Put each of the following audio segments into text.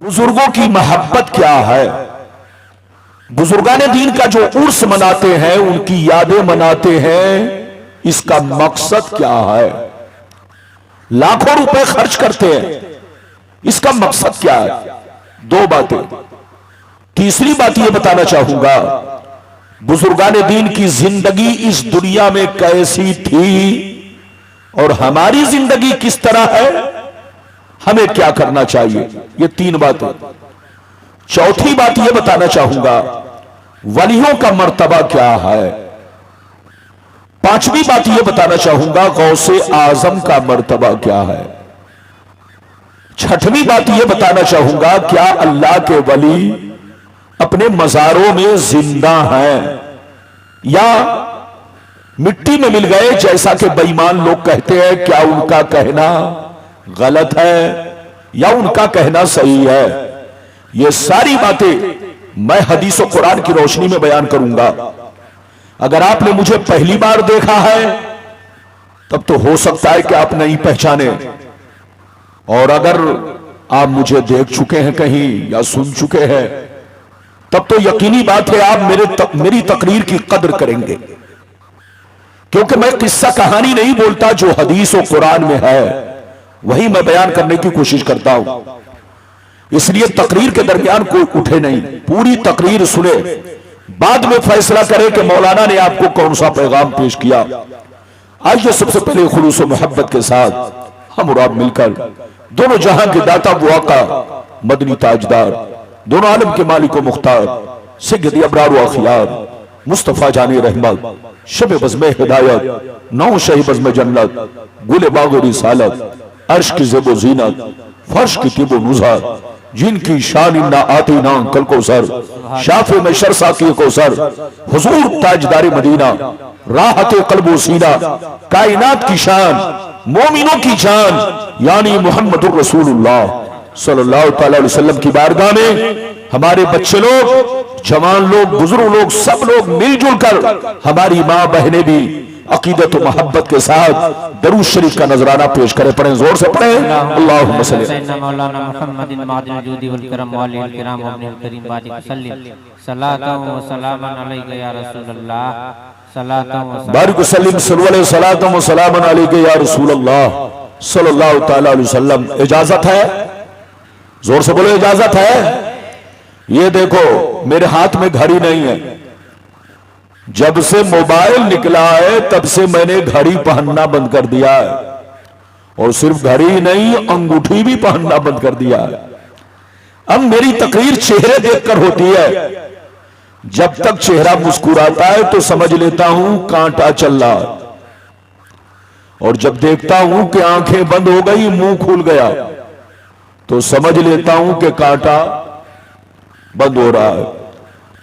बुजुर्गों की मोहब्बत क्या है। बुजुर्गान दीन का जो उर्स मनाते हैं, उनकी यादें मनाते हैं, इसका मकसद क्या है। लाखों रुपए खर्च करते हैं, इसका मकसद क्या है। दो बातें। तीसरी बात यह बताना चाहूंगा, बुजुर्गान दीन की जिंदगी इस दुनिया में कैसी थी और हमारी जिंदगी किस तरह है, हमें क्या करना चाहिए। ये तीन बातें। चौथी बात यह बताना चाहूंगा, वलियों का मर्तबा क्या है। पांचवी बात यह बताना चाहूंगा, गौसे आजम का मर्तबा क्या है। छठवीं बात यह बताना चाहूंगा, क्या अल्लाह के वली अपने मजारों में जिंदा हैं या मिट्टी में मिल गए, जैसा कि बेईमान लोग कहते हैं। क्या उनका कहना गलत है या उनका कहना सही है। ये सारी बातें मैं हदीस और कुरान की रोशनी में बयान करूंगा। अगर आपने मुझे पहली बार देखा है तब तो हो सकता है कि आप नहीं पहचाने, और अगर आप मुझे देख चुके हैं कहीं या सुन चुके हैं तब तो यकीनी बात है आप मेरी तकरीर की कदर करेंगे, क्योंकि मैं किस्सा कहानी नहीं बोलता। जो हदीस और कुरान में है वही मैं बयान करने की कोशिश करता हूं। इसलिए तकरीर के दरमियान कोई उठे नहीं, पूरी तकरीर सुने, बाद में फैसला करे कि मौलाना ने आपको कौन सा पैगाम पेश किया। आइए सबसे पहले खुलूस और मोहब्बत के साथ हम और आप मिलकर दोनों जहां के दाता वो आका मदनी ताजदार, दोनों आलम के मालिक व मुख्तार सैयद अबरार व अखियार मुस्तफा जानी रहमत, शब बज़्म हिदायत, नौ शही बज़्म जन्नत, गुल बाग रिसालत, अर्श की ज़ेबो ज़ीनत, फर्श की तिबो नुज़हत, जिनकी शान ना आती ना कल को सर, शाफे में शरसा की को सर, हुजूर ताजदार मदीना, राहत कल्बो सीना, कायनात की शान, मोमिनों की जान, यानी मोहम्मदुर रसूलुल्लाह सल्लल्लाहु अलैहि वसल्लम की बारगाह में हमारे बच्चे लोग, जवान लोग, बुजुर्ग लोग, सब लोग मिलजुल कर हमारी मां बहनें भी अकीदत और मोहब्बत के साथ दरूद शरीफ का नजराना पेश करें। पढ़ें, जोर से पढ़ें। अल्लाहुम्मा सल्ली अला मौलाना मुहम्मदिन मादिल जूदी वल करम वालिल किराम वब्निल करीम बारिक वसल्लिम सलातन व सलामन अलैका या रसूलल्लाह सलातन व बारिक वसल्लिम सल्लल्लाहु अलैहि सलातन व सलामन अलैका या रसूलल्लाह सल्लल्लाहु तआला अलैहि वसल्लम। इजाजत है, जोर से बोलो, इजाजत है। ये देखो मेरे हाथ में घड़ी नहीं है, जब से मोबाइल निकला है तब से मैंने घड़ी पहनना बंद कर दिया है, और सिर्फ घड़ी नहीं अंगूठी भी पहनना बंद कर दिया है। अब मेरी तकरीर चेहरे देखकर होती है। जब तक चेहरा मुस्कुराता है तो समझ लेता हूं कांटा चल रहा है, और जब देखता हूं कि आंखें बंद हो गई, मुंह खुल गया, तो समझ लेता हूं कि कांटा बंद हो रहा है।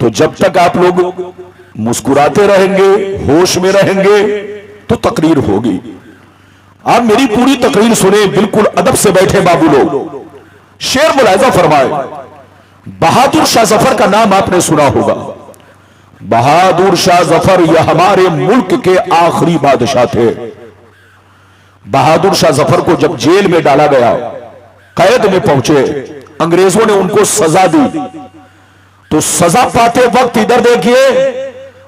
तो जब तक आप लोग मुस्कुराते रहेंगे, होश में रहेंगे, तो तकरीर होगी। आप मेरी पूरी तकरीर सुने, बिल्कुल अदब से बैठे बाबू लोग। शेर मुलाहिजा फरमाए। बहादुर शाह जफर का नाम आपने सुना होगा। बहादुर शाह जफर यह हमारे मुल्क के आखिरी बादशाह थे। बहादुर शाह जफर को जब जेल में डाला गया, कैद में पहुंचे, अंग्रेजों ने उनको सजा दी, तो सजा पाते वक्त इधर देखिए,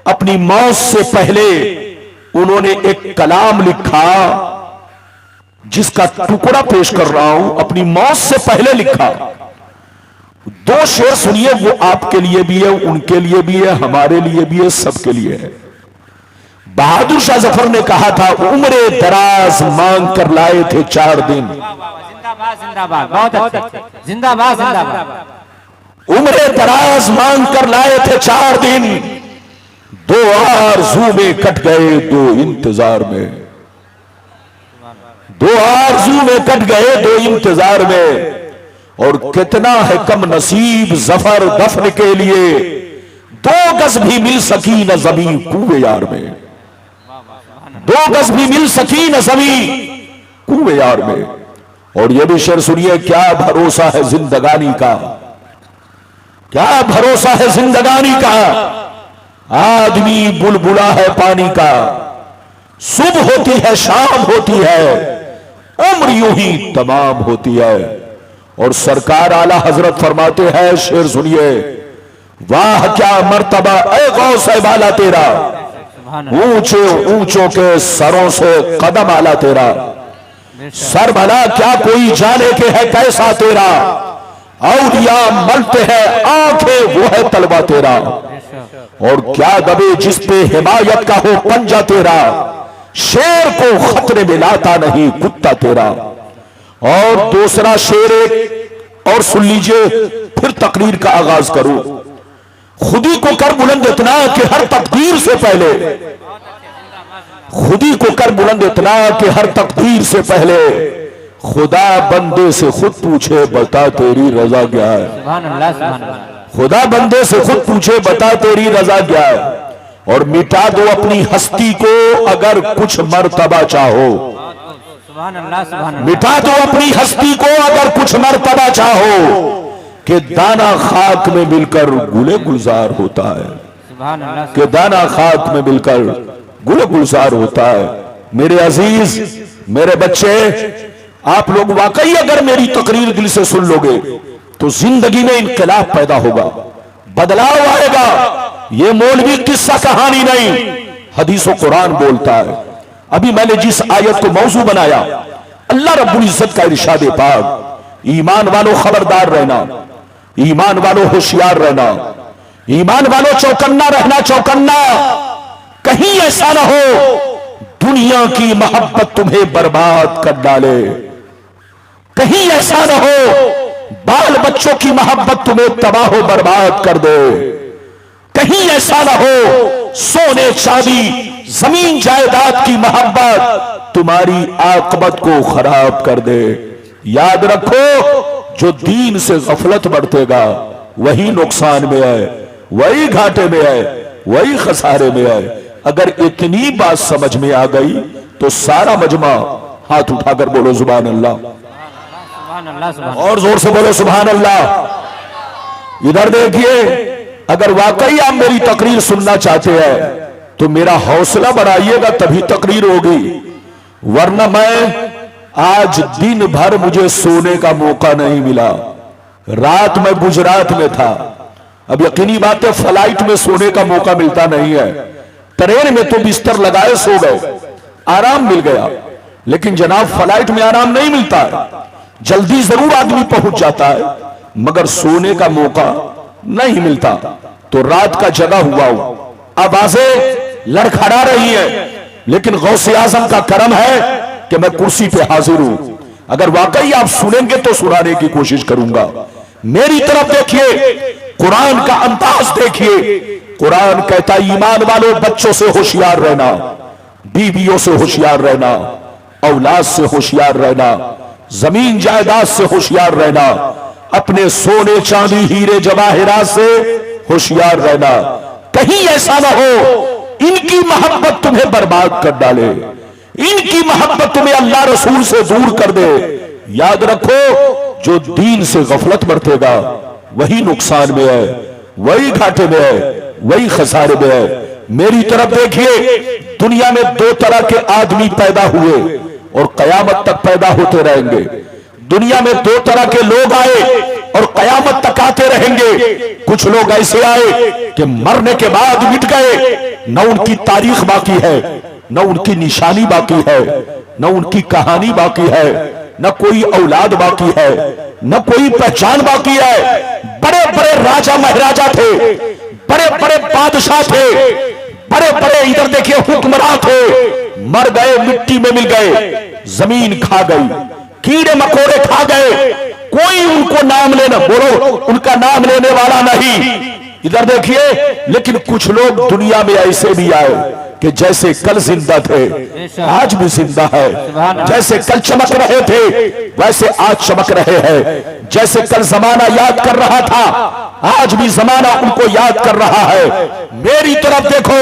अपनी मौत से पहले उन्होंने एक कलाम लिखा, जिसका टुकड़ा पेश कर रहा हूं। अपनी मौत से पहले लिखा। दो शेर सुनिए, वो आपके लिए भी है, उनके लिए भी है, हमारे लिए भी है, सबके लिए है। बहादुर शाह जफर ने कहा था, उम्रे दराज मांग कर लाए थे 4 दिन। जिंदाबाद जिंदाबाद, बहुत अच्छे, जिंदाबाद जिंदाबाद। उम्रे दराज मांग कर लाए थे 4 दिन, 2 आरज़ू में कट गए 2 इंतजार में। 2 आरज़ू में कट गए 2 इंतजार में, और कितना है कम नसीब जफर दफन के लिए, 2 गज भी मिल सकी न जमीन कुएं यार में। 2 गज भी मिल सकी न जमीन कुएं यार में। और यह भी शेर सुनिए, क्या भरोसा है जिंदगानी का, क्या भरोसा है जिंदगानी का, आदमी बुलबुला है पानी का, सुबह होती है शाम होती है, उम्र यूं ही तमाम होती है, और सरकार आला हजरत फरमाते हैं, शेर सुनिए, वाह क्या मर्तबा ए गौस बाला तेरा, ऊंचे ऊंचों के सरों से कदम आला तेरा, सर भला क्या कोई जाने के है कैसा तेरा, औलिया मलते हैं आंखें वो है तलवा तेरा, और क्या दबे जिस पे हिमायत का हो पंजा तेरा, शेर को खतरे में लाता नहीं कुत्ता तेरा। और दूसरा शेर एक और सुन लीजिए, फिर तकरीर का आगाज करूं। खुदी को कर बुलंद इतना कि हर तकदीर से पहले, खुदी को कर बुलंद इतना कि हर तकदीर से पहले खुदा बंदे से खुद पूछे बता तेरी रजा क्या है। सुभान अल्लाह, सुभान अल्लाह। खुदा बंदे से खुद पूछे बता तेरी रजा क्या है, और मिटा दो अपनी हस्ती को अगर कुछ मर्तबा चाहो। सुभान अल्लाह, सुभान अल्लाह। मिटा दो अपनी हस्ती को अगर कुछ मर्तबा चाहो, कि दाना खाक में मिलकर गुले गुलजार होता है, सुभान अल्लाह। कि दाना खाक में मिलकर गुले गुलजार होता है। मेरे अजीज, मेरे बच्चे, आप लोग वाकई अगर मेरी तकरीर दिल से सुन लोगे तो जिंदगी में इनकलाब पैदा होगा, बदलाव आएगा। ये मौलवी किस्सा कहानी नहीं, हदीस और कुरान बोलता है। अभी मैंने जिस आयत को मौजू बनाया, अल्लाह रब्बुल इज्जत का इरशाद पाक, ईमान वालों खबरदार रहना, ईमान वालों होशियार रहना, ईमान वालों चौकन्ना रहना, चौकन्ना। कहीं ऐसा ना हो दुनिया की मोहब्बत तुम्हें बर्बाद कर डाले, कहीं ऐसा ना हो बाल बच्चों की मोहब्बत तुम्हें तबाह बर्बाद कर दे, कहीं ऐसा ना हो सोने चांदी जमीन जायदाद की मोहब्बत तुम्हारी आकबत को खराब कर दे। याद रखो, जो दीन से गफलत बरतेगा वही नुकसान में है, वही घाटे में है, वही खसारे में है। अगर इतनी बात समझ में आ गई तो सारा मजमा हाथ उठाकर बोलो सुभान अल्लाह, सुभान अल्लाह, सुभान और जोर से बोलो सुभान अल्लाह। इधर देखिए, अगर वाकई आप मेरी तकरीर सुनना चाहते हैं तो मेरा हौसला बढ़ाइएगा, तभी तकरीर होगी। वरना मैं आज दिन भर मुझे सोने का मौका नहीं मिला। रात में गुजरात में था। अब यकीनी बात है, फ्लाइट में सोने का मौका मिलता नहीं है। ट्रेन में तो बिस्तर लगाए सो गए, आराम मिल गया, लेकिन जनाब फ्लाइट में आराम नहीं मिलता है। जल्दी जरूर आदमी पहुंच जाता है, मगर सोने का मौका नहीं मिलता। तो रात का जगा हुआ हूं, आवाजें लड़खड़ा रही है, लेकिन गौसे आजम का करम है कि मैं कुर्सी पे हाजिर हूं। अगर वाकई आप सुनेंगे तो सुनाने की कोशिश करूंगा। मेरी तरफ देखिए, कुरान का अंदाज देखिए। कुरान कहता है, ईमान वालों बच्चों से होशियार रहना, बीवियों से होशियार रहना, औलाद से होशियार रहना, जमीन जायदाद से होशियार रहना, अपने सोने चांदी हीरे जवाहिरात से होशियार रहना। कहीं ऐसा ना हो इनकी मोहब्बत तुम्हें बर्बाद कर डाले, इनकी मोहब्बत तुम्हें अल्लाह रसूल से दूर कर दे। याद रखो, जो दीन से गफलत बरतेगा वही नुकसान में है, वही घाटे में है, वही खसारे में है। मेरी तरफ देखिए, दुनिया में दो तरह के आदमी पैदा हुए और कयामत तक पैदा होते रहेंगे। दुनिया में दो तरह के लोग आए और कयामत तक आते रहेंगे। कुछ लोग ऐसे आए कि मरने के बाद मिट गए, न उनकी तारीख बाकी है, न उनकी निशानी बाकी है, न उनकी कहानी बाकी है, न कोई औलाद बाकी है, न कोई पहचान बाकी है। बड़े बड़े राजा महाराजा थे, बड़े बड़े बादशाह थे, बड़े बड़े इधर देखिए हुक्मरान थे, मर गए, मिट्टी में मिल गए, जमीन खा गई, कीड़े मकोड़े खा गए। कोई उनको नाम लेना, बोलो उनका नाम लेने वाला नहीं। इधर देखिए, लेकिन कुछ लोग दुनिया में ऐसे भी आए कि जैसे कल जिंदा थे आज भी जिंदा है, जैसे कल चमक रहे थे वैसे आज चमक रहे हैं, जैसे कल जमाना याद कर रहा था आज भी जमाना उनको याद कर रहा है। मेरी तरफ देखो,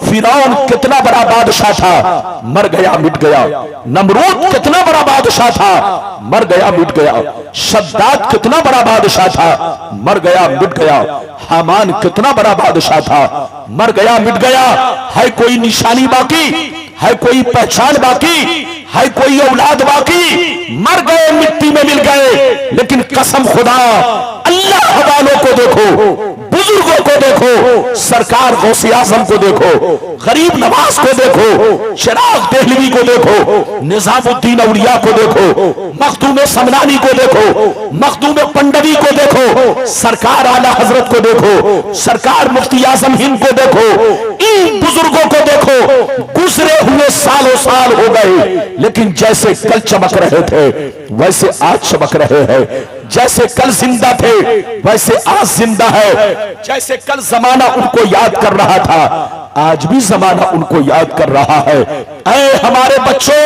फिरौन कितना बड़ा बादशाह था, मर गया मिट गया। नमरूद कितना बड़ा बादशाह था, मर गया मिट गया। शद्दाद कितना बड़ा बादशाह था, मर गया मिट गया। हामान कितना बड़ा बादशाह था, मर गया मिट गया। है कोई निशानी बाकी, है कोई पहचान बाकी, है कोई औलाद बाकी, मर गए, मिट्टी में मिल गए, लेकिन कसम खुदा अल्लाह वालों को देखो, बुजुर्गों को देखो, सरकार गौसे आजम को देखो, गरीब नवाज को देखो, चिराग देहलवी को देखो, निजामुद्दीन औलिया को देखो, मखदूम समनानी को देखो, मखदूम पंडवी को देखो, सरकार आला हजरत को देखो, सरकार मुफ्ती आजम हिंद को देखो, इन बुजुर्गों को देखो। गुजरे हुए सालों साल हो गए, लेकिन जैसे कल चमक रहे थे वैसे आज चमक रहे हैं, जैसे कल जिंदा थे वैसे आज जिंदा है, जैसे कल जमाना उनको याद कर रहा था आज भी जमाना उनको याद कर रहा है। ऐ हमारे बच्चों,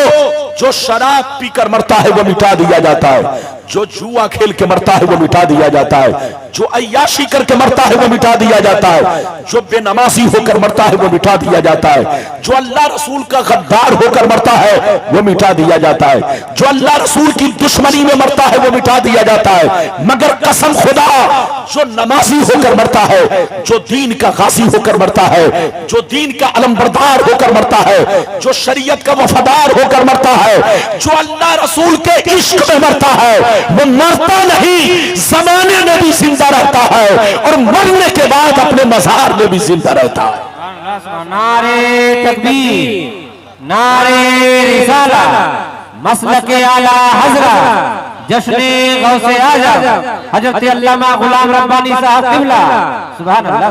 जो शराब पीकर मरता है वो मिटा दिया जाता है, जो जुआ खेल के मरता है वो मिटा दिया जाता है, जो अय्याशी करके मरता है वो मिटा दिया जाता है, जो बेनमाजी होकर मरता है वो मिटा दिया जाता है, जो अल्लाह रसूल का गद्दार होकर मरता है वो मिटा दिया जाता है, जो अल्लाह रसूल की दुश्मनी में मरता है वो मिटा दिया जाता है। मगर कसम खुदा, जो नमाजी होकर मरता है, जो दीन का गाजी होकर मरता है, जो दीन का अलमबरदार होकर मरता है, जो शरीयत का वफादार होकर मरता है, जो अल्लाह रसूल के इश्क में मरता है, वो मरता नहीं, जमाने में भी जिंदा रहता है और मरने के बाद अपने मज़ार में भी जिंदा रहता है। नारे तकबीर, नारे रिसाला, मसलके आला हजरत, जश्ने गौसे आजम हजरत अल्लामा गुलाम रब्बानी साहब किबला। सुभान अल्लाह।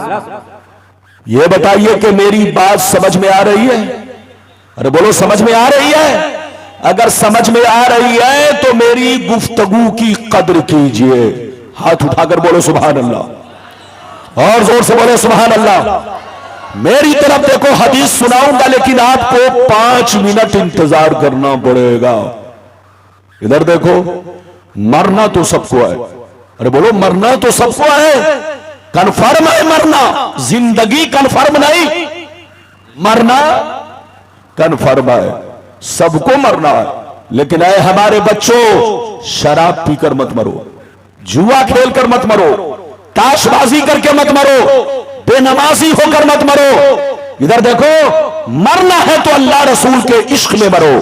ये बताइए कि मेरी बात समझ में आ रही है? अरे बोलो, समझ में आ रही है? अगर समझ में आ रही है तो मेरी गुफ्तगू की कद्र कीजिए। हाथ उठाकर बोलो सुभान अल्लाह, और जोर से बोलो सुभान अल्लाह। मेरी तरफ देखो, हदीस सुनाऊंगा लेकिन आपको 5 मिनट इंतजार करना पड़ेगा। इधर देखो, मरना तो सबको है। अरे बोलो, मरना तो सबको है, कन्फर्म है मरना, जिंदगी कन्फर्म नहीं, मरना कन्फर्म है, सबको मरना है। लेकिन ऐ हमारे बच्चों, शराब पीकर मत मरो, जुआ खेलकर मत मरो, ताशबाजी करके मत मरो, बेनमाजी होकर मत मरो। इधर देखो, मरना है तो अल्लाह रसूल के इश्क में मरो,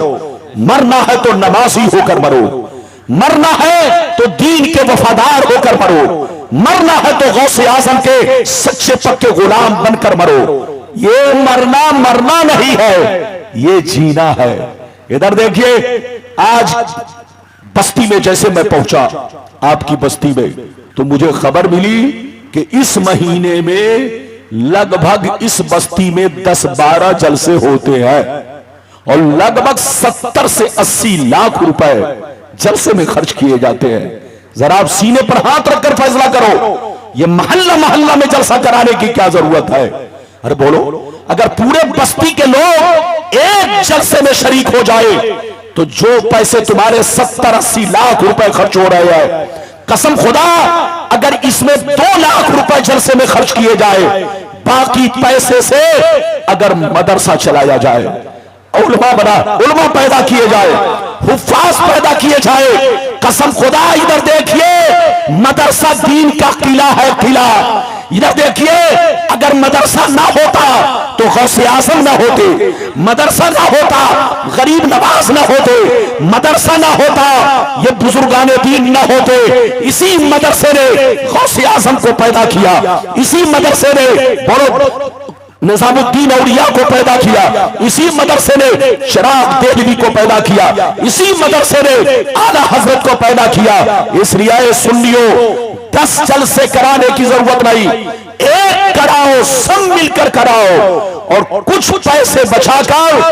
मरना है तो नमाजी होकर मरो, मरना है तो दीन के वफादार होकर मरो, मरना है तो गौसे आजम के सच्चे पक्के गुलाम बनकर मरो। ये मरना मरना नहीं है, ये जीना है। इधर देखिए, आज बस्ती में जैसे मैं पहुंचा, आपकी बस्ती में, तो मुझे खबर मिली कि इस महीने में लगभग इस बस्ती में 10-12 जलसे होते हैं और लगभग 70 से 80 लाख रुपए जलसे में खर्च किए जाते हैं। जरा आप सीने पर हाथ रखकर फैसला करो, ये मोहल्ला मोहल्ला में जलसा कराने की क्या जरूरत है? अरे बोलो, अगर पूरे बस्ती के लोग एक जलसे में शरीक हो जाए तो जो पैसे तुम्हारे 70-80 लाख रुपए खर्च हो रहे हैं, कसम खुदा अगर इसमें 2 लाख रुपए जलसे में खर्च किए जाए, बाकी पैसे से अगर मदरसा चलाया जाए, उलमा पैदा किए जाए, हुफ्फाज पैदा किए जाए, कसम खुदा इधर देखिए, मदरसा दीन का किला है, किला। इधर देखिए, अगर मदरसा ना होता तो गौसे आजम ना होते, मदरसा ना होता गरीब नवाज ना होते, मदरसा ना होता ये बुजुर्गाने दीन ना होते। इसी मदरसे ने गौसे आजम को पैदा किया, इसी मदरसे ने बोलो निजामुद्दीन औलिया को पैदा किया, इसी मदरसे ने चिराग देहलवी को पैदा किया, इसी मदरसे ने आला हजरत को पैदा किया। इसलिए सुन्नियों, 10 जलसे कराने की जरूरत नहीं, एक कराओ, सब मिलकर कराओ और कुछ पैसे बचाकर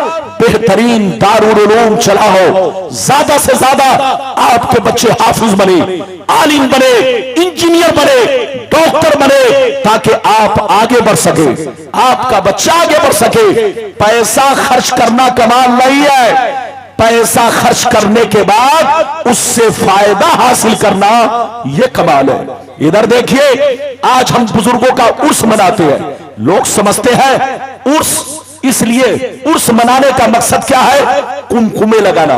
बेहतरीन दारुल उलूम चलाओ। ज्यादा से ज्यादा आपके बच्चे हाफिज बने, आलिम बने, इंजीनियर बने, डॉक्टर बने, ताकि आप आगे बढ़ सके, आपका बच्चा आगे बढ़ सके। पैसा खर्च करना कमाल नहीं है, पैसा खर्च करने के बाद उससे फायदा हासिल करना यह कमाल है। इधर देखिए, आज हम बुजुर्गों का उर्स मनाते हैं। लोग समझते हैं उर्स, इसलिए उर्स मनाने का मकसद क्या है? कुमकुमे लगाना,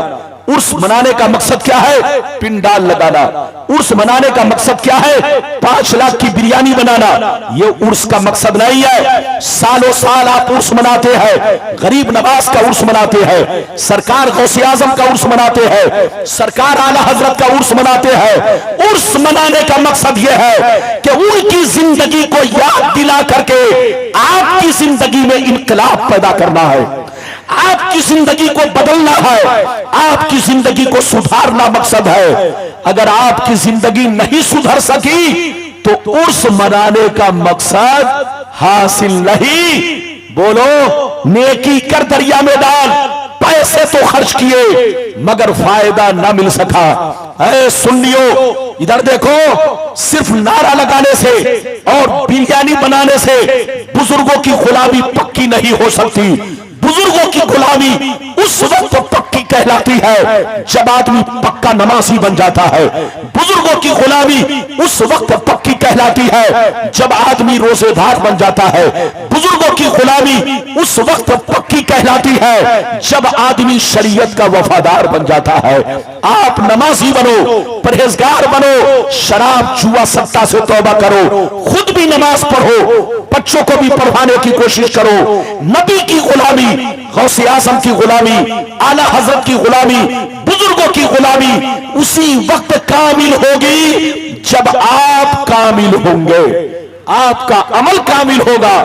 उर्स मनाने का मकसद क्या है? पिंडाल लगाना। उर्स मनाने का मकसद क्या है? 5 लाख की बिरयानी बनाना। ये उर्स का मकसद नहीं है। सालों साल आप उर्स मनाते हैं, गरीब नवाज का उर्स मनाते हैं, सरकार गौसे आजम का उर्स मनाते हैं, सरकार आला हजरत का उर्स मनाते हैं। उर्स मनाने का मकसद यह है कि उनकी जिंदगी को याद दिला करके आपकी जिंदगी में इनकलाब पैदा करना है, आपकी जिंदगी को बदलना है, आपकी जिंदगी को सुधारना मकसद है। अगर आपकी जिंदगी नहीं सुधर सकी तो उर्स मनाने का मकसद हासिल नहीं। बोलो, नेकी कर दरिया में डाल, पैसे तो खर्च किए मगर फायदा ना मिल सका। ऐ सुन्नियों, इधर देखो, सिर्फ नारा लगाने से और बिरयानी बनाने से बुजुर्गों की गुलामी पक्की नहीं हो सकती। बुजुर्गों की गुलामी उस वक्त पक्की कहलाती है जब आदमी पक्का नमाजी बन जाता है। बुजुर्गों की गुलामी उस वक्त पक्की कहलाती है जब आदमी रोजेदार बन जाता है। बुजुर्गों की गुलामी उस वक्त पक्की कहलाती है जब आदमी शरीयत का वफादार बन जाता है। आप नमाजी बनो, परहेजगार बनो, शराब जुआ सट्टा से तौबा करो, खुद भी नमाज पढ़ो, बच्चों को भी पढ़वाने की कोशिश करो। नबी की गुलामी, गौसे आजम की गुलामी, आला हजरत की गुलामी, बुजुर्गों की गुलामी उसी वक्त कामिल होगी जब आप कामिल होंगे, आपका अमल कामिल होगा,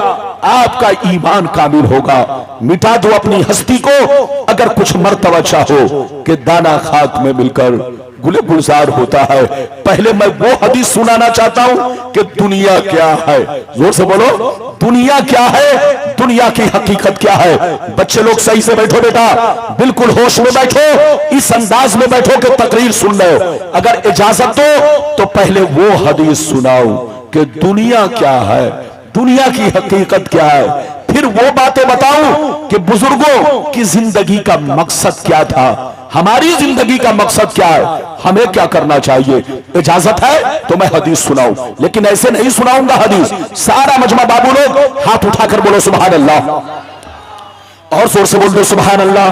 आपका ईमान कामिल होगा। मिटा दो अपनी हस्ती को अगर कुछ मर्तबा चाहो कि दाना खाक में मिलकर गुले गुलजार होता है। पहले मैं वो हदीस सुनाना चाहता हूं कि दुनिया क्या है। जोर से बोलो, दुनिया क्या है, दुनिया की हकीकत क्या है। बच्चे लोग सही से बैठो बेटा, बिल्कुल होश में बैठो, इस अंदाज में बैठो कि तकरीर सुन लो। अगर इजाजत दो तो पहले वो हदीस सुनाओ कि दुनिया क्या है, दुनिया की हकीकत क्या है, फिर वो बातें बताऊं कि बुजुर्गों की जिंदगी का मकसद क्या था, हमारी जिंदगी का मकसद क्या है, हमें क्या करना चाहिए। इजाजत है तो मैं हदीस सुनाऊं, लेकिन ऐसे नहीं सुनाऊंगा हदीस। सारा मजमा बाबू लोग हाथ उठाकर बोलो सुभान अल्लाह, और जोर से बोल दो सुभान अल्लाह,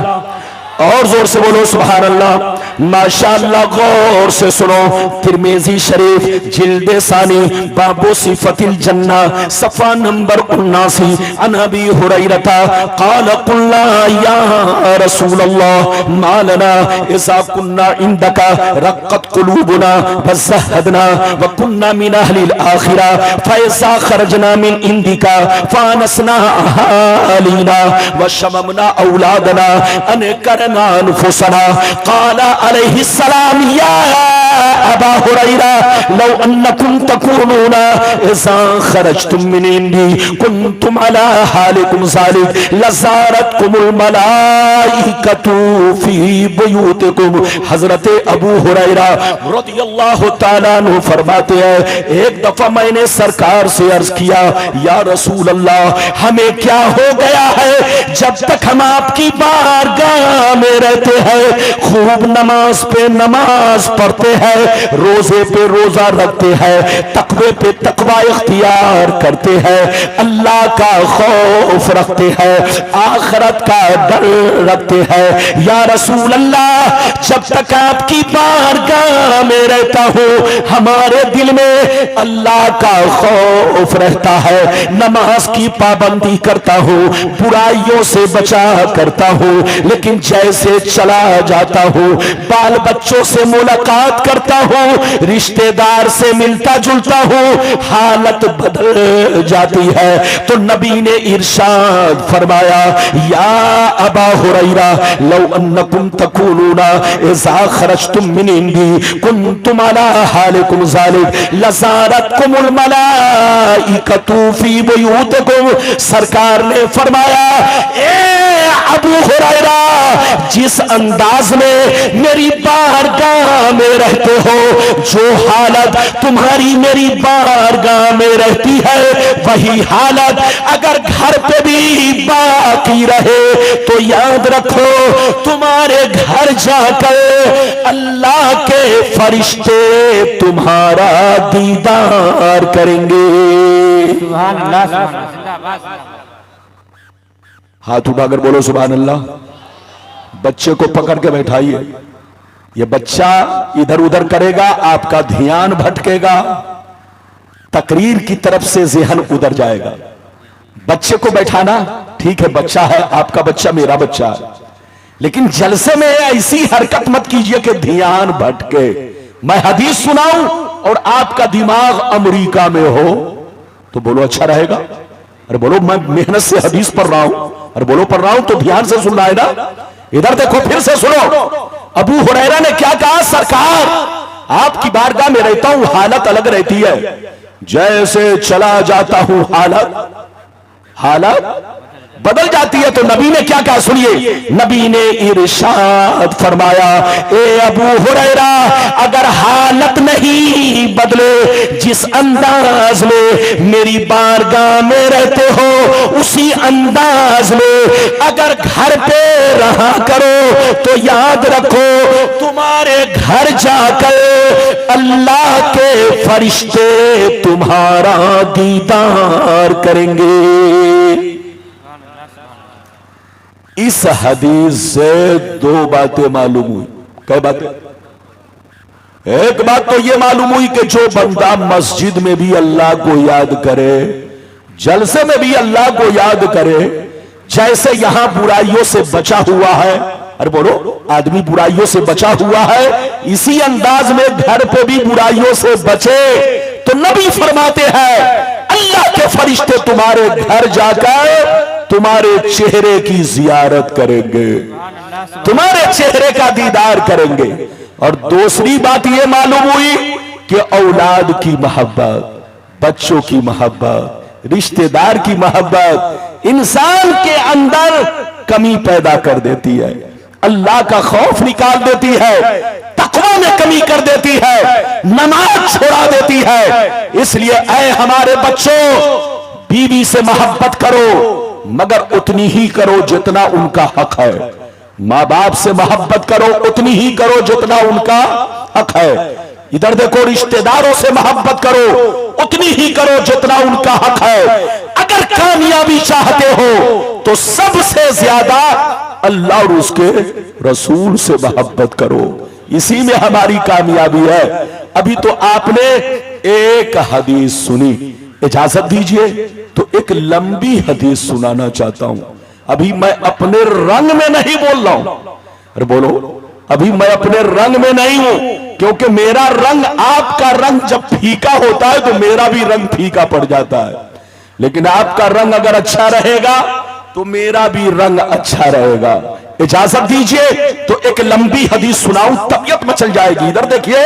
और जोर से बोलो सुभान अल्लाह। माशाअल्लाह, गौर से सुनो। तिरमिजी शरीफ जिल्द सानी बाबू सिफतिल जन्ना सफा नंबर 79 अन अबी हुरैरता क़ाल क़ुल्ना या रसूल अल्लाह मा लना इज़ा कुन्ना इंदका रक़्क़त क़ुलूबुना वज़हदना व कुन्ना मिन अहलिल आखिरा फ़इज़ा ख़रजना मिन इंदिका फ़ानसना अहालीना व शममना औलादना अन करना अनफुसना। क़ाल अलैहि सलाम या अबा हुरैरा लौ अन्नकुम तकूनूना इज़ा खरजतुम मिन इंदी कुंतुम अला हालिकुम ज़ालिक लज़ारतकुमुल मलाइकतु फी बुयूतिकुम। हजरत अबू हुरैरा रज़ियल्लाहु तआला अन्हु फरमाते हैं, एक दफा मैंने सरकार से अर्ज किया, या रसूल अल्लाह, हमें क्या हो गया है जब तक हम आपकी बारगाह में रहते हैं, खूब नमाज पे नमाज पढ़ते हैं, रोजे पे रोजा रखते हैं, तकवे पे तकवा इख्तियार करते हैं, अल्लाह का खौफ रखते हैं, आखिरत का डर रखते हैं। या रसूल अल्लाह, जब तक आपकी बारगाह में रहता हूँ हमारे दिल में अल्लाह का खौफ रहता है, नमाज की पाबंदी करता हूँ, बुराइयों से बचा करता हूँ, लेकिन जैसे चला जाता हूँ, बाल बच्चों से मुलाकात करता हूँ, रिश्तेदार से मिलता जुलता हूँ, हालत बदल जाती है। तो नबी ने इरशाद फरमाया, या अबा हुरैरा लौ अन्नकुम तकूनूना इज़ा खरजतुम मिन इंदी कुंतुम अला हालिकुम ज़ालिक लज़ारतकुमुल मलाइकतु फी बुयूतिकुम। सरकार ने फरमाया, ए अबू हुरैरा, जिस अंदाज में मेरी बारगाह में रहते हो, जो हालत तुम्हारी मेरी बारगाह में रहती है, वही हालत अगर घर पे भी बाकी रहे तो याद रखो, तुम्हारे घर जाकर अल्लाह के फरिश्ते तुम्हारा दीदार करेंगे। सुभान अल्लाह, सुभान अल्लाह, जिंदाबाद। हाथ उठाकर बोलो सुभान अल्लाह। बच्चे को पकड़ के बैठाइए, ये बच्चा इधर उधर करेगा, आपका ध्यान भटकेगा, तकरीर की तरफ से ज़हन उधर जाएगा। बच्चे को बैठाना ठीक है, बच्चा है, आपका बच्चा मेरा बच्चा है, लेकिन जलसे में ऐसी हरकत मत कीजिए कि ध्यान भटके। मैं हदीस सुनाऊं और आपका दिमाग अमेरिका में हो तो बोलो अच्छा रहेगा? अरे बोलो मैं मेहनत से हदीस पढ़ रहा हूं, अरे बोलो पढ़ रहा हूं तो ध्यान से सुनना है ना। इधर देखो, फिर से सुनो। अबू हुरैरा ने क्या कहा? सरकार, आपकी बारगाह में रहता हूं, हालत अलग रहती है, जैसे चला जाता हूं हालत बदल जाती है। तो नबी ने क्या कहा? सुनिए, नबी ने इरशाद फरमाया, ए अबू हुरैरा, अगर हालत नहीं बदले, जिस अंदाज में मेरी बारगाह में रहते हो उसी अंदाज में अगर घर पे रहा करो, तो याद रखो तुम्हारे घर जाकर अल्लाह के फरिश्ते तुम्हारा दीदार करेंगे। इस हदीस से दो बातें मालूम हुई। कई बातें? एक बात तो यह मालूम हुई कि जो बंदा मस्जिद में भी अल्लाह को याद करे, जलसे में भी अल्लाह को याद करे, जैसे यहां बुराइयों से बचा हुआ है, अरे बोलो, आदमी बुराइयों से बचा हुआ है, इसी अंदाज में घर पे भी बुराइयों से बचे। तो नबी फरमाते हैं अल्लाह के फरिश्ते तुम्हारे घर जाकर तुम्हारे चेहरे की जियारत करेंगे, तुम्हारे चेहरे का दीदार करेंगे। और दूसरी बात यह मालूम हुई कि औलाद की मोहब्बत, बच्चों की मोहब्बत, रिश्तेदार की मोहब्बत इंसान के अंदर कमी पैदा कर देती है, अल्लाह का खौफ निकाल देती है, तकवा में कमी कर देती है, नमाज छोड़ा देती है। इसलिए ऐ हमारे बच्चों, बीवी से मोहब्बत करो, मगर उतनी ही करो जितना उनका हक है। मां बाप से मोहब्बत करो, उतनी ही करो जितना उनका हक है। इधर देखो, रिश्तेदारों से मोहब्बत करो, उतनी ही करो जितना उनका हक है। अगर कामयाबी चाहते हो तो सबसे ज्यादा अल्लाह और उसके रसूल से मोहब्बत करो, इसी में हमारी कामयाबी है। अभी तो आपने एक हदीस सुनी, इजाजत दीजिए तो एक लंबी हदीस सुनाना चाहता हूं। अभी मैं अपने रंग में नहीं बोल रहा हूं, अरे बोलो, अभी मैं अपने रंग में नहीं हूं, क्योंकि मेरा रंग, आपका रंग जब फीका होता है तो मेरा भी रंग फीका पड़ जाता है। लेकिन आपका रंग अगर अच्छा रहेगा तो मेरा भी रंग अच्छा रहेगा। इजाजत दीजिए तो एक लंबी हदीस सुनाऊं, तबीयत मचल जाएगी। इधर देखिए,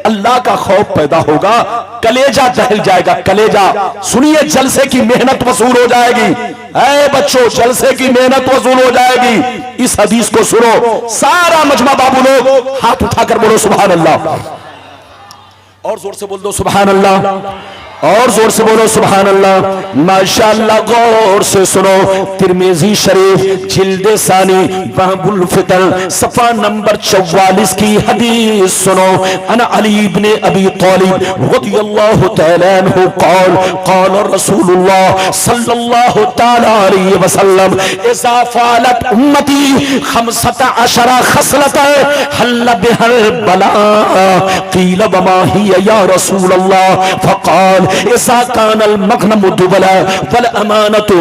अल्लाह का खौफ पैदा होगा, कलेजा दहल जाएगा, कलेजा। सुनिए, जलसे की मेहनत वसूल हो जाएगी। ऐ बच्चों, जलसे की मेहनत वसूल हो जाएगी। इस हदीस को सुनो, सारा मजमा बाबू लोग हाथ उठाकर बोलो सुभान अल्लाह, और जोर से बोल दो सुभान अल्लाह, और जोर से बोलो सुभान अल्लाह। माशाअल्लाह, गौर से सुनो, तिरमिजी शरीफ जिल्दे सानी बाबुल फितर सफा नंबर 44 की हदीस सुनो। अना अली इब्ने अबी तालिब रज़ियल्लाहु तआला अन्हु क़ाल क़ाल रसूलुल्लाह सल्लल्लाहु तआला अलैहि वसल्लम इज़ा फ़अलत उम्मती 15 खसलतन हल्ल बिहल बला क़ील वमा हिय या रसूलल्लाह फ़क़ाल इज़ा कानल मग़नमु दुबला वल अमानतु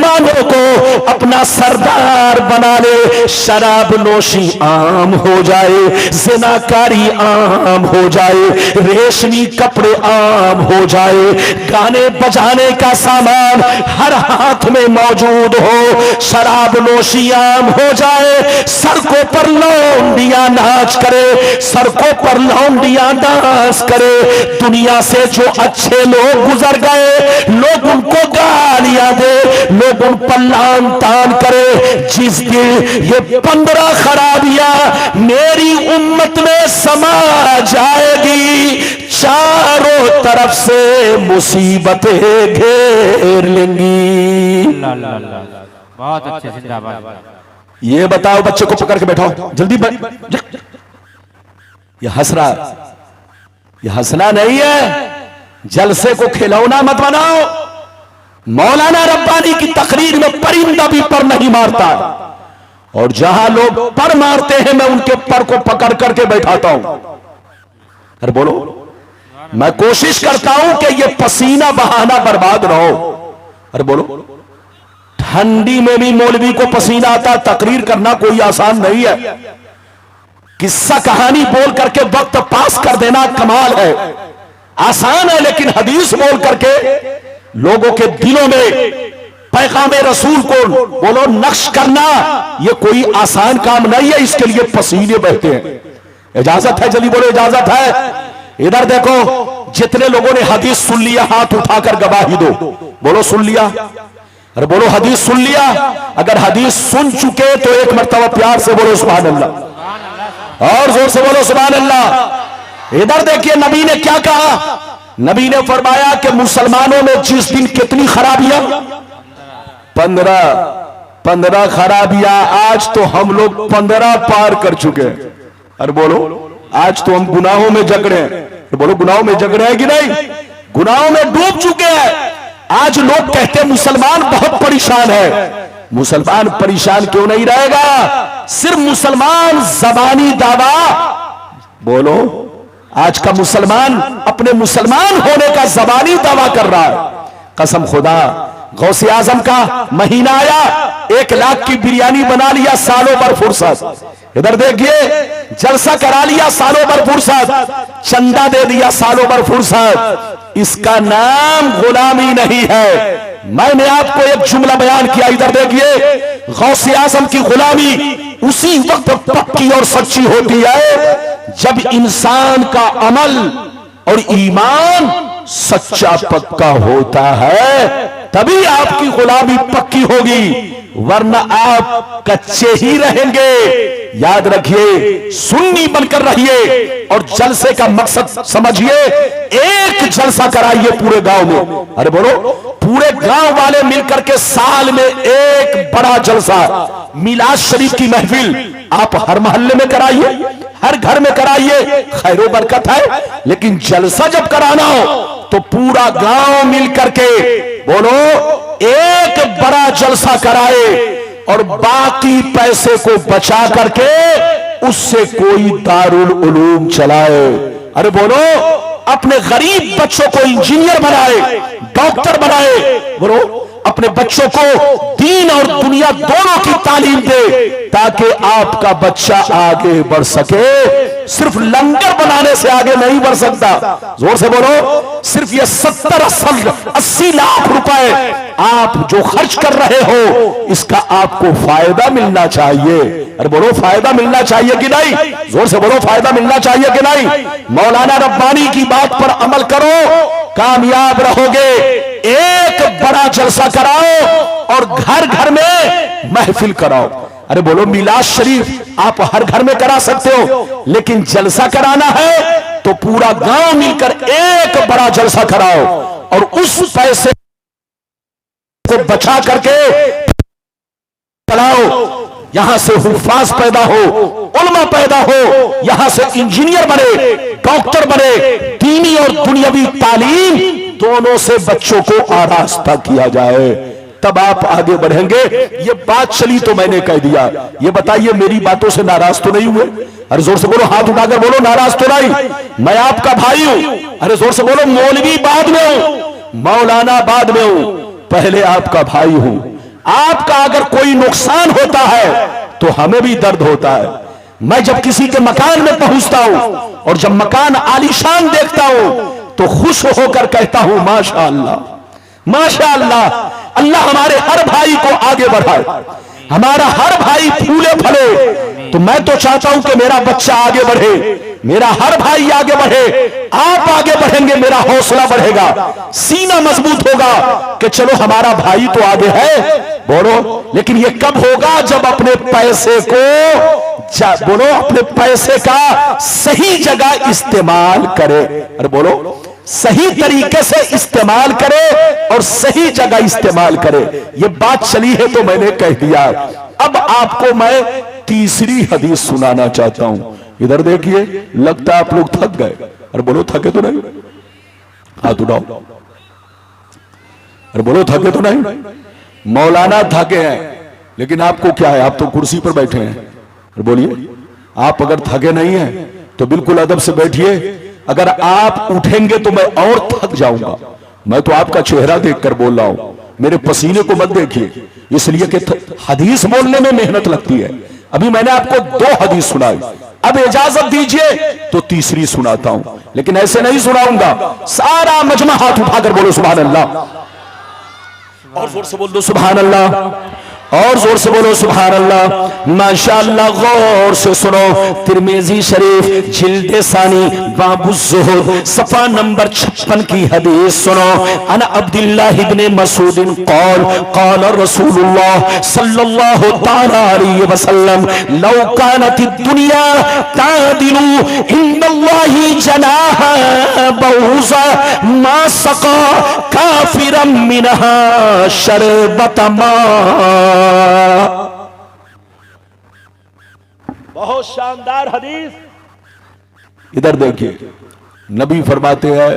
मुसलमानों को अपना सरदार बना ले, शराब नोशी आम हो जाए, जिनाकारी आम हो जाए, रेशमी कपड़े आम हो जाए, गाने बजाने का सामान हर हाथ में मौजूद हो, शराब नोशी आम हो जाए, सड़कों पर लौंडियां नाच करे, सड़कों पर लौंडियां डांस करे, दुनिया से जो अच्छे लोग गुजर गए लोग उनको गालियां दे, लोग उन पर लान तान करे। जिस दिन ये 15 खराबियां मेरी उम्मत में समा जाएगी, चारों तरफ से मुसीबतें घेर लेंगी। बहुत अच्छे, जिंदाबाद। ये बताओ, बच्चे को पकड़ के बैठाओ जल्दी। ये हंस रहा, ये हंसना नहीं है, जलसे को खिलौना मत बनाओ। मौलाना रब्बानी की तकरीर में परिंदा भी पर नहीं मारता, और जहां लोग पर मारते हैं मैं उनके पर को पकड़ करके बैठाता हूं। अरे बोलो, मैं कोशिश करता हूं कि ये पसीना बहाना बर्बाद ना हो। अरे बोलो, ठंडी में भी मौलवी को पसीना आता, तकरीर करना कोई आसान नहीं है। किस्सा कहानी बोल करके वक्त पास कर देना कमाल है, आसान है, लेकिन हदीस बोल करके लोगों के दिलों में पैगामे रसूल को बोलो नक्श करना, यह कोई आसान काम नहीं है। इसके लिए पसीने बहते हैं। इजाजत है? जल्दी बोलो, इजाजत है? इधर देखो, जितने लोगों ने हदीस सुन लिया हाथ उठाकर गवाही दो। बोलो सुन लिया? अरे बोलो हदीस सुन लिया? अगर हदीस सुन चुके तो एक मर्तबा प्यार से बोलो सुभान अल्लाह, और जोर से बोलो सुभान अल्लाह। इधर देखिए, नबी ने क्या कहा? नबी ने फरमाया कि मुसलमानों में जिस दिन कितनी खराबियां, 15 खराबियां, आज तो हम लोग 15 पार कर चुके हैं। अरे बोलो, आज तो हम गुनाहों में जकड़े हैं। तो बोलो, गुनाहों में जकड़े हैं कि नहीं? गुनाहों में डूब चुके हैं। आज लोग कहते हैं मुसलमान बहुत परेशान है। मुसलमान परेशान क्यों नहीं रहेगा? सिर्फ मुसलमान जबानी दावा, बोलो, आज का मुसलमान अपने मुसलमान होने का जबानी दावा कर रहा है। कसम खुदा, गौसे आजम का महीना आया, 1 लाख की बिरयानी बना लिया, सालों भर फुर्सत। इधर देखिए, जलसा करा लिया, सालों भर फुर्सत, चंदा दे दिया, सालों भर फुर्सत। इसका नाम गुलामी नहीं है। मैंने आपको एक जुमला बयान किया, इधर देखिए, गौसे आजम की गुलामी उसी वक्त पक्की और सच्ची होती है जब इंसान का अमल और ईमान सच्चा पक्का होता है, तभी आपकी गुलामी पक्की होगी, वरना आप कच्चे ही रहेंगे। याद रखिए, सुन्नी बनकर रहिए और जलसे का मकसद समझिए। एक जलसा कराइए पूरे गांव में। अरे बोलो, पूरे गांव वाले मिलकर के साल में एक बड़ा जलसा, मिलाद शरीफ की महफिल आप हर मोहल्ले में कराइए, हर घर में कराइए, खैरो बरकत है। लेकिन जलसा जब कराना हो तो पूरा गांव मिलकर के बोलो एक बड़ा जलसा कराए और बाकी पैसे को बचा करके उससे कोई दारुल उलूम चलाए। अरे बोलो, अपने गरीब बच्चों को इंजीनियर बनाए, डॉक्टर बनाए। बोलो, अपने बच्चों को दीन और दुनिया दोनों की तालीम दे, ताकि आपका बच्चा आगे बढ़ सके। सिर्फ लंगर बनाने से आगे नहीं बढ़ सकता। जोर से बोलो, सिर्फ ये 70-80 लाख रुपए आप जो खर्च कर रहे हो, इसका आपको फायदा मिलना चाहिए। अरे बोलो, फायदा मिलना चाहिए कि नहीं? जोर से बोलो, फायदा मिलना चाहिए कि नहीं? मौलाना रब्बानी की बात पर अमल करो, कामयाब रहोगे। एक बड़ा जलसा कराओ और घर घर में महफिल कराओ। अरे बोलो, मिलाद शरीफ आप हर घर में करा सकते हो, लेकिन जलसा कराना है तो पूरा गांव मिलकर एक बड़ा जलसा कराओ और उस पैसे को बचा करके चलाओ। यहां से हुफ्फाज पैदा हो, उलमा पैदा हो, यहां से इंजीनियर बने, डॉक्टर बने, दीनी और दुनियावी तालीम दोनों से बच्चों को आरास्ता किया जाए, तब आप आगे बढ़ेंगे। ये बात चली तो मैंने कह दिया। ये बताइए, मेरी बातों से नाराज तो नहीं हुए? अरे जोर से बोलो, हाथ उठाकर बोलो, नाराज तो नहीं? मैं आपका भाई हूं। अरे जोर से बोलो, मौलवी बाद में हूं, मौलाना बाद में हूं, पहले आपका भाई हूं। आपका अगर कोई नुकसान होता है तो हमें भी दर्द होता है। मैं जब किसी के मकान में पहुंचता हूं और जब मकान आलीशान देखता हूं तो खुश होकर कहता हूं माशा अल्लाह, माशा अल्लाह, अल्लाह हमारे हर भाई को आगे बढ़ाए, हमारा हर भाई फूले फले। तो मैं तो चाहता हूं कि मेरा बच्चा आगे बढ़े, मेरा हर भाई आगे बढ़े, आप आगे बढ़ेंगे, मेरा हौसला बढ़ेगा, सीना मजबूत होगा कि चलो हमारा भाई तो आगे है। बोलो, लेकिन ये कब होगा? जब अपने पैसे को बोलो, अपने पैसे का सही जगह इस्तेमाल करे। अरे बोलो, सही तरीके से इस्तेमाल करे और सही जगह इस्तेमाल करे। ये बात चली है तो मैंने कह दिया। अब आपको मैं तीसरी हदीस सुनाना चाहता हूं। इधर देखिए, लगता है आप लोग थक गए। अरे बोलो, थके तो नहीं? हाथ उठाओ। अरे बोलो, थके तो नहीं? मौलाना थके हैं, लेकिन आपको क्या है? आप तो कुर्सी पर बैठे हैं। अरे बोलिए, आप अगर थके नहीं हैं तो बिल्कुल अदब से बैठिए। अगर आप उठेंगे तो मैं और थक जाऊंगा। मैं तो आपका चेहरा देखकर बोल रहा हूं, मेरे पसीने को मत देखिए, इसलिए कि हदीस बोलने में मेहनत लगती है। अभी मैंने आपको 2 हदीस सुनाई, अब इजाजत दीजिए तो तीसरी सुनाता हूं, लेकिन ऐसे नहीं सुनाऊंगा। सारा मजमा हाथ उठाकर बोलो सुभान अल्लाह, और जोर से बोल दो सुभान अल्लाह, और जोर से बोलो सुभान अल्लाह। माशाअल्लाह, गौर से सुनो। तिरमिजी शरीफ जिल्द सानी बाबु ज़ुहद सफा नंबर 56 की हदीस सुनो। अन अब्दुल्लाह इब्ने मसूद क़ाल क़ाल रसूलुल्लाह सल्लल्लाहु तआला अलैहि वसल्लम लौ कानतिद दुनिया तादिलु इंदल्लाहि जनाहा बऊज़ा मा सक़ा काफिरम मिनहा शरबत मा। बहुत शानदार हदीस। इधर देखिए, नबी फरमाते हैं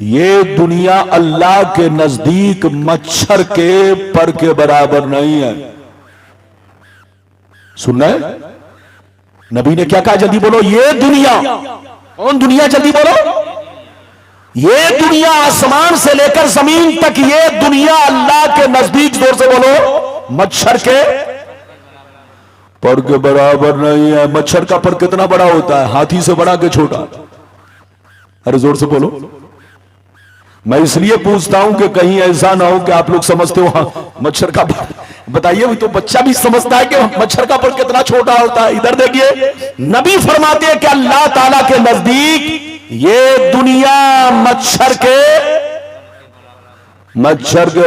ये दुनिया अल्लाह के नजदीक मच्छर के पर के बराबर नहीं है। सुनना है? नबी ने क्या कहा? जल्दी बोलो। ये दुनिया, कौन दुनिया? जल्दी बोलो। ये दुनिया आसमान से लेकर जमीन तक, ये दुनिया अल्लाह के नजदीक, जोर से बोलो, मच्छर के पर के बराबर नहीं है। मच्छर का पर कितना बड़ा होता है? हाथी से बड़ा के छोटा? अरे जोर से बोलो। मैं इसलिए पूछता हूं कि कहीं ऐसा ना हो कि आप लोग समझते हो हाँ मच्छर का पर, बताइए, तो बच्चा भी समझता है कि मच्छर का पर कितना छोटा होता है। इधर देखिए, नबी फरमाते हैं कि अल्लाह ताला के नजदीक ये दुनिया मच्छर के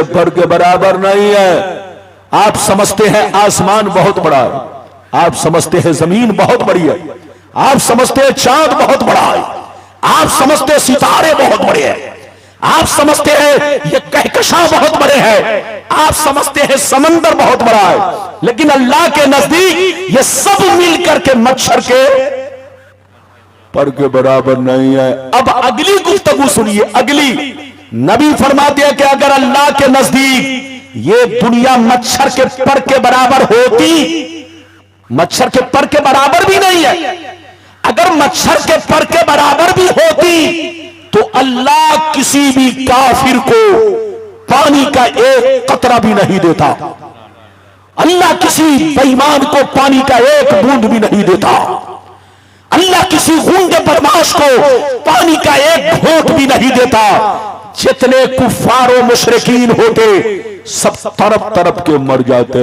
पर के बराबर नहीं है। आप समझते हैं आसमान बहुत बड़ा है, आप समझते हैं जमीन बहुत बड़ी है, आप समझते हैं चांद बहुत बड़ा है, आप समझते हैं सितारे बहुत बड़े हैं, आप समझते हैं ये कहकशां बहुत बड़े हैं, आप समझते हैं समंदर बहुत बड़ा है, लेकिन अल्लाह के नजदीक ये सब मिलकर के मच्छर के पर के बराबर नहीं है। अब अगली गुफ्तगू सुनिए। अगली, नबी फरमाते हैं कि अगर अल्लाह के नजदीक ये दुनिया मच्छर के पर के बराबर होती, मच्छर के पर के बराबर भी नहीं है, अगर मच्छर के पर के बराबर भी होती तो अल्लाह किसी भी काफिर को पानी का एक कतरा भी नहीं देता, अल्लाह किसी बेईमान को पानी का एक बूंद भी नहीं देता, अल्लाह किसी गूंगे बदमाश को पानी का एक घोंट भी नहीं देता। जितने कुफारो मुशरिकीन होते सब तरफ तरफ के मर जाते,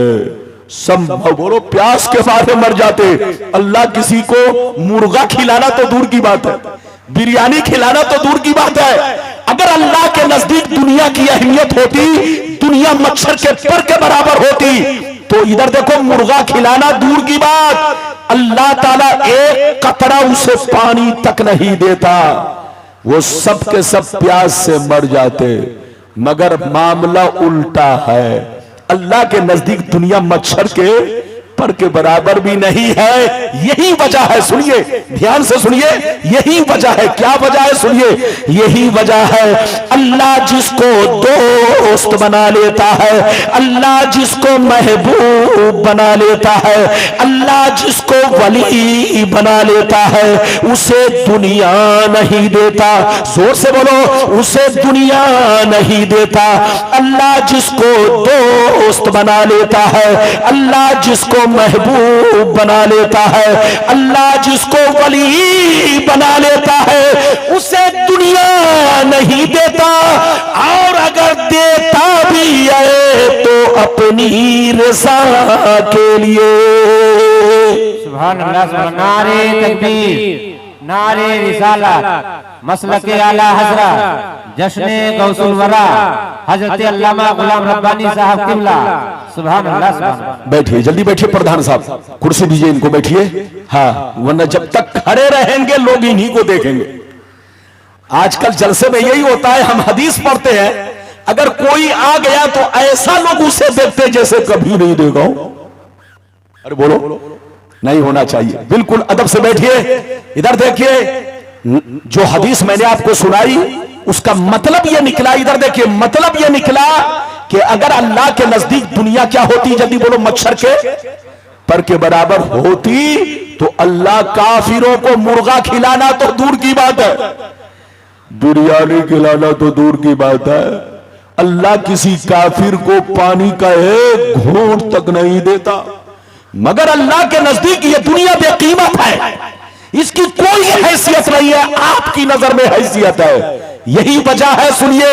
सब बोलो प्यास के मारे मर जाते। अल्लाह किसी को मुर्गा खिलाना तो दूर की बात है, बिरयानी खिलाना तो दूर की बात है। अगर अल्लाह के नजदीक दुनिया की अहमियत होती, दुनिया मच्छर के पर के बराबर होती, तो इधर देखो मुर्गा खिलाना दूर की बात, अल्लाह ताला एक कतरा उसे पानी तक नहीं देता, वो सब के सब प्यास से मर जाते। मगर मामला उल्टा है, अल्लाह के नजदीक दुनिया मच्छर के पर के बराबर भी नहीं है। यही वजह है, सुनिए ध्यान से सुनिए, यही वजह है। क्या वजह है? सुनिए, यही वजह है अल्लाह जिसको दोस्त बना लेता है, अल्लाह जिसको महबूब बना लेता है, अल्लाह जिसको वली बना लेता है, उसे दुनिया नहीं देता। जोर से बोलो, उसे दुनिया नहीं देता। अल्लाह जिसको दोस्त बना लेता है, अल्लाह जिसको महबूब बना लेता है, अल्लाह जिसको वली बना लेता है, उसे दुनिया नहीं देता। और अगर देता भी है तो अपनी रज़ा के लिए। सुभान अल्लाह, सुभान नारे तकबीर, नारे रिसालत, मसलके आला हजरत, जश्ने गौसुल वरा, हजरत अल्लामा गुलाम रब्बानी साहब किबला। सुभान अल्लाह, सुभान अल्लाह। बैठिए, जल्दी बैठिए प्रधान साहब, कुर्सी दीजिए इनको, बैठिए। हाँ, वरना जब तक खड़े रहेंगे लोग इन्हीं को देखेंगे। आजकल जलसे में यही होता है, हम हदीस पढ़ते हैं, अगर कोई आ गया तो ऐसा लोग उसे देखते जैसे कभी नहीं देखा हो। अरे बोलो, नहीं होना चाहिए। बिल्कुल अदब से बैठिए। इधर देखिए, जो हदीस मैंने आपको सुनाई उसका मतलब यह निकला, इधर देखिए, मतलब यह निकला कि अगर अल्लाह के नजदीक दुनिया क्या होती, जल्दी बोलो, मच्छर के पर के बराबर होती, तो अल्लाह काफिरों को मुर्गा खिलाना तो दूर की बात है, बिरयानी खिलाना तो दूर की बात है, अल्लाह किसी काफिर को पानी का एक घूंट तक नहीं देता। मगर अल्लाह के नजदीक ये दुनिया बेकीमत है, इसकी कोई हैसियत नहीं है, आपकी नजर में हैसियत है। यही वजह है, सुनिए,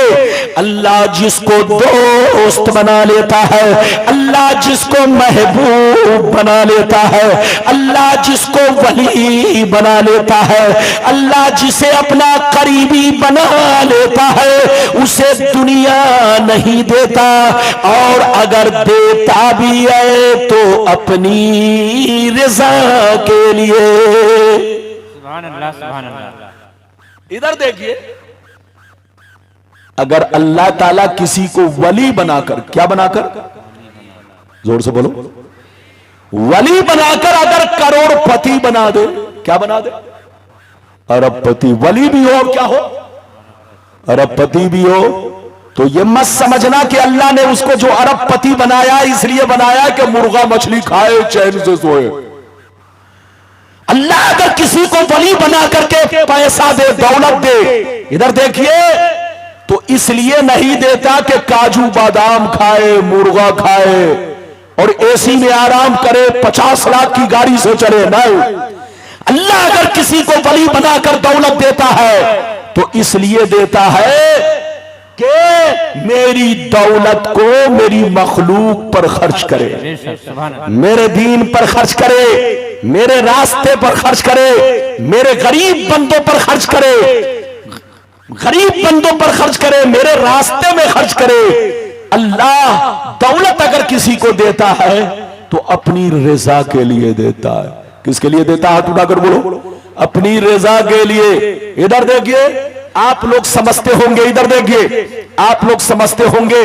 अल्लाह जिसको दोस्त बना लेता है, अल्लाह जिसको महबूब बना लेता है, अल्लाह जिसको वली बना लेता है, अल्लाह जिसे अपना करीबी बना लेता है, उसे दुनिया नहीं देता। और अगर देता भी है तो अपनी रज़ा के लिए। सुभान अल्लाह, सुभान अल्लाह। इधर देखिए, अगर अल्लाह ताला किसी को वली बनाकर, क्या बनाकर, जोर से बोलो, वली बनाकर अगर करोड़पति बना दे, क्या बना दे, अरबपति, वली भी हो, क्या हो, अरबपति भी हो, तो यह मत समझना कि अल्लाह ने उसको जो अरबपति बनाया इसलिए बनाया कि मुर्गा मछली खाए चैन से सोए। अल्लाह अगर किसी को वली बना करके पैसा दे, दौलत दे, इधर देखिए, तो इसलिए नहीं देता कि काजू बादाम खाए, मुर्गा खाए और एसी में आराम करे, 50 लाख की गाड़ी से चले, नहीं। अल्लाह अगर किसी को वली बनाकर दौलत देता है तो इसलिए देता है कि मेरी दौलत को मेरी मखलूक पर खर्च करे, मेरे दीन पर खर्च करे, मेरे रास्ते पर खर्च करे, मेरे गरीब बंदों पर खर्च करे, गरीब बंदों पर खर्च करे, मेरे रास्ते में खर्च करे। अल्लाह दौलत अगर किसी को देता है तो अपनी रज़ा के लिए देता है। किसके लिए देता है? हाथ उठाकर बोलो, अपनी रज़ा के लिए। इधर देखिए, आप लोग समझते होंगे, इधर देखिए, आप लोग समझते होंगे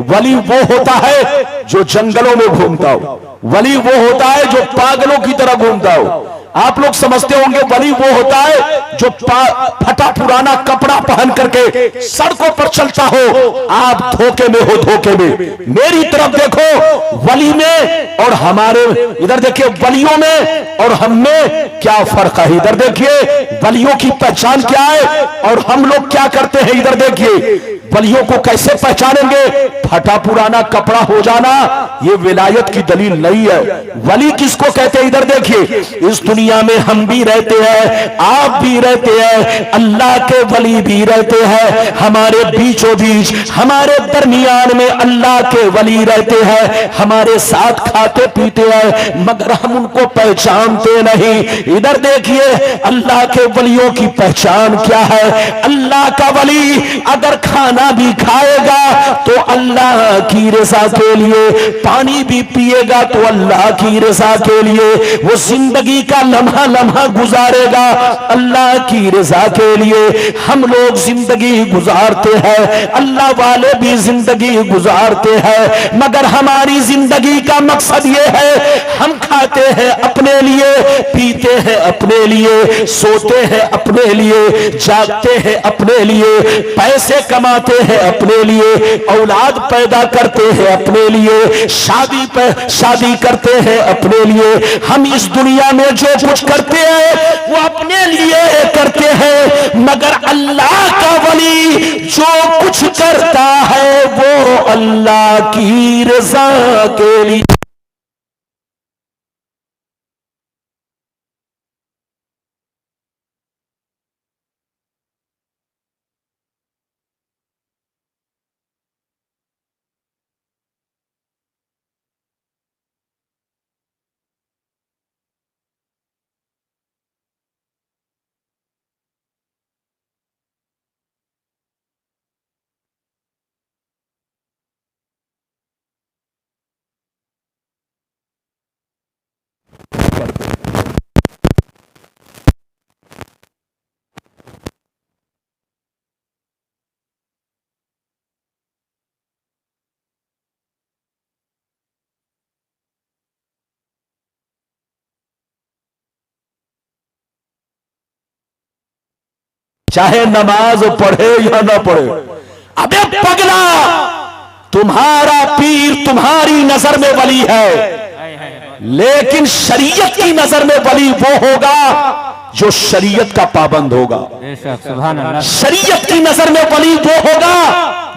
वली वो होता है जो जंगलों में घूमता हो, वली वो होता है जो पागलों की तरह घूमता हो। आप लोग समझते होंगे वली वो होता है जो फटा पुराना कपड़ा पहन करके सड़कों पर चलता हो। आप धोखे में हो, धोखे में। मेरी तरफ देखो, वली में और हमारे, इधर देखिए, वलियों में और हम में क्या फर्क है। इधर देखिए, वलियों की पहचान क्या है और हम लोग क्या करते हैं। इधर देखिए, वलियों को कैसे पहचानेंगे? फटा पुराना कपड़ा हो जाना ये विलायत की दलील नहीं है। वली किसको कहते हैं? इधर देखिए, इस दुनिया में हम भी रहते हैं, आप भी रहते हैं, अल्लाह के वली भी रहते हैं, हमारे बीचों बीच, हमारे दरमियान में अल्लाह के वली रहते हैं, हमारे साथ खाते पीते हैं, मगर हम उनको पहचानते नहीं। इधर देखिए, अल्लाह के वलियों की पहचान क्या है? अल्लाह का वली अगर खाना भी खाएगा तो अल्लाह की रज़ा के लिए, पानी भी पिएगा तो अल्लाह की रज़ा के लिए, वो जिंदगी का लम्हा लम्हा गुजारेगा अल्लाह की रजा के लिए। हम लोग जिंदगी गुजारते हैं, अल्लाह वाले भी जिंदगी गुजारते हैं, मगर हमारी जिंदगी का मकसद ये है, हम खाते हैं अपने लिए, पीते हैं अपने लिए, सोते हैं अपने लिए, जागते हैं अपने लिए, पैसे कमाते हैं अपने लिए, औलाद पैदा करते हैं अपने लिए, शादी करते हैं अपने लिए। हम इस दुनिया में जो कुछ करते हैं वो अपने लिए करते हैं, मगर अल्लाह का वली जो कुछ करता है वो अल्लाह की रजा के लिए। चाहे नमाज पढ़े या ना पढ़े। अबे पगला, तुम्हारा पीर तुम्हारी नजर में वली है, लेकिन शरीयत की नजर में वली वो होगा जो शरीयत का पाबंद होगा। शरीयत की नजर में वली वो होगा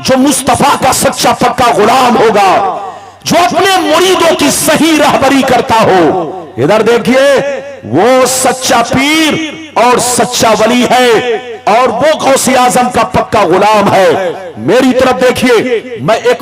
जो मुस्तफा का सच्चा पक्का गुलाम होगा, जो अपने मुरीदों की सही रहबरी करता हो। इधर देखिए, वो सच्चा पीर और सच्चा वली है और वो गौसे आजम का पक्का गुलाम है। मेरी तरफ देखिए, मैं एक